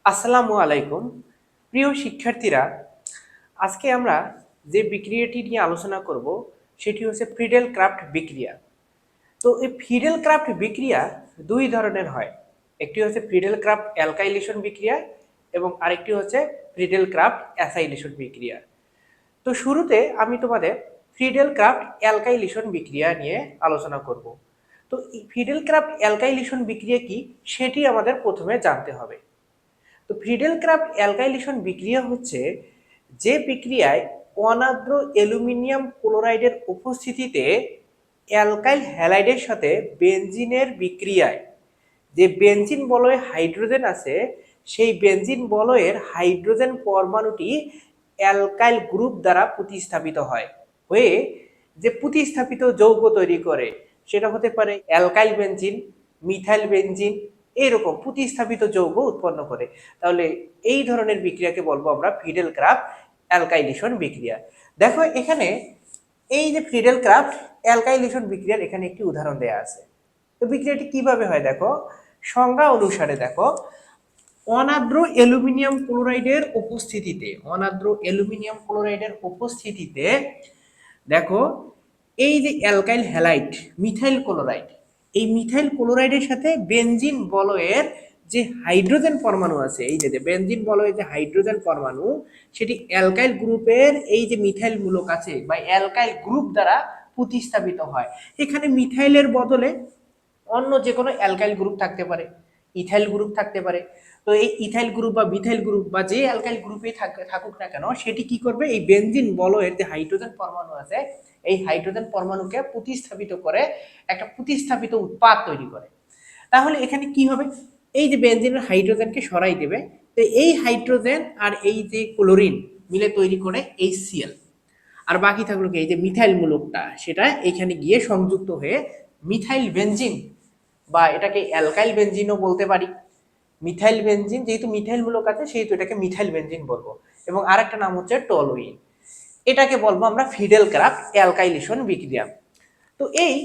আসসালামু আলাইকুম। প্রিয় শিক্ষার্থীরা, আজকে আমরা যে বিক্রিয়াটি নিয়ে আলোচনা করব সেটি হচ্ছে ফ্রিডেল ক্রাফট বিক্রিয়া। তো এই ফ্রিডেল ক্রাফট বিক্রিয়া দুই ধরনের হয়। একটি হচ্ছে ফ্রিডেল ক্রাফট অ্যালকাইলেশন বিক্রিয়া এবং আরেকটি হচ্ছে ফ্রিডেল ক্রাফট অ্যাসাইলেশন বিক্রিয়া। তো শুরুতে আমি তোমাদের ফ্রিডেল ক্রাফট অ্যালকাইলেশন বিক্রিয়া নিয়ে আলোচনা করব। তো এই ফ্রিডেল ক্রাফট অ্যালকাইলেশন বিক্রিয়া কি সেটি আমাদের প্রথমে জানতে হবে। তো ফ্রিডেল ক্রাফট অ্যালকাইলেশন বিক্রিয়া হচ্ছে যে বিক্রিয়ায় অনার্দ্র অ্যালুমিনিয়াম ক্লোরাইডের উপস্থিতিতে অ্যালকাইল হ্যালাইডের সাথে বেনজিনের বিক্রিয়ায় যে বেনজিন বলয়ে হাইড্রোজেন আছে সেই বেনজিন বলয়ের হাইড্রোজেন পরমাণুটি অ্যালকাইল গ্রুপ দ্বারা প্রতিস্থাপিত হয় হয়ে যে প্রতিস্থাপিত যৌগ তৈরি করে, সেটা হতে পারে অ্যালকাইল বেনজিন, মিথাইল বেনজিন, এরকম প্রতিস্থাপিত যৌগ উৎপন্ন করে। তাহলে এই ধরনের বিক্রিয়াকে বলবো আমরা ফ্রিডেল ক্রাফট অ্যালকাইলেশন বিক্রিয়া। দেখো এখানে এই যে ফ্রিডেল ক্রাফট অ্যালকাইলেশন বিক্রিয়ার এখানে একটি উদাহরণ দেয়া আছে। তো বিক্রিয়াটি কিভাবে হয় দেখো, সংজ্ঞা অনুসারে দেখো, অনার্দ্র অ্যালুমিনিয়াম ক্লোরাইডের উপস্থিতিতে দেখো এই যে অ্যালকাইল হ্যালাইড মিথাইল ক্লোরাইড, এই মিথাইল ক্লোরাইডের সাথে বেনজিন বলয়ের যে হাইড্রোজেন পরমাণু আছে, এই যে বেনজিন বলয়ের যে হাইড্রোজেন পরমাণু সেটি অ্যালকাইল গ্রুপের এই যে মিথাইল মূলক আছে বা অ্যালকাইল গ্রুপ দ্বারা প্রতিস্থাপিত হয়। এখানে মিথাইলের বদলে অন্য যে কোনো অ্যালকাইল গ্রুপ থাকতে পারে, ইথাইল গ্রুপ থাকতে পারে। তো এই ইথাইল গ্রুপ বা মিথাইল গ্রুপ বা যে অ্যালকাইল গ্রুপে থাকুক না কেন, সেটি কি করবে, এই বেনজিন বলয়ের যে হাইড্রোজেন পরমাণু আছে এই হাইড্রোজেন পরমাণুকে প্রতিস্থাপিত করে একটা প্রতিস্থাপিত উৎপাদ তৈরি করে। তাহলে এখানে কি হবে, এই যে বেনজিনের হাইড্রোজেনকে সরাই দেবে, তো এই হাইড্রোজেন আর এই যে ক্লোরিন মিলে তৈরি করে HCl, আর বাকি থাকলো কি এই যে মিথাইল মূলকটা, সেটা এখানে গিয়ে সংযুক্ত হয়ে মিথাইল বেনজিন বা এটাকে অ্যালকাইল বেনজিনও বলতে পারি। মিথাইল বেনজিন যেহেতু মিথাইল মূলক আছে সেহেতু এটাকে মিথাইল বেনজিন বলবো। এবং আরেকটা নাম হচ্ছে টলুইন, এটাকে বলবো আমরা ফ্রিডেল ক্রাফট অ্যালকাইলেশন বিক্রিয়া। তো এই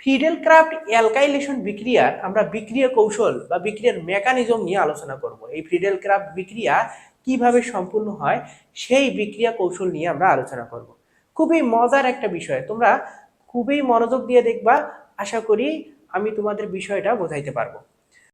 ফ্রিডেল ক্রাফট অ্যালকাইলেশন বিক্রিয়ার আমরা বিক্রিয়া কৌশল বা বিক্রিয়ার মেকানিজম নিয়ে আলোচনা করব। এই ফ্রিডেল ক্রাফট বিক্রিয়া কিভাবে সম্পূর্ণ হয় সেই বিক্রিয়া কৌশল নিয়ে আমরা আলোচনা করব। খুবই মজার একটা বিষয়, তোমরা খুবই মনোযোগ দিয়ে দেখবা, আশা করি আমি তোমাদের বিষয়টা বোঝাইতে পারবো।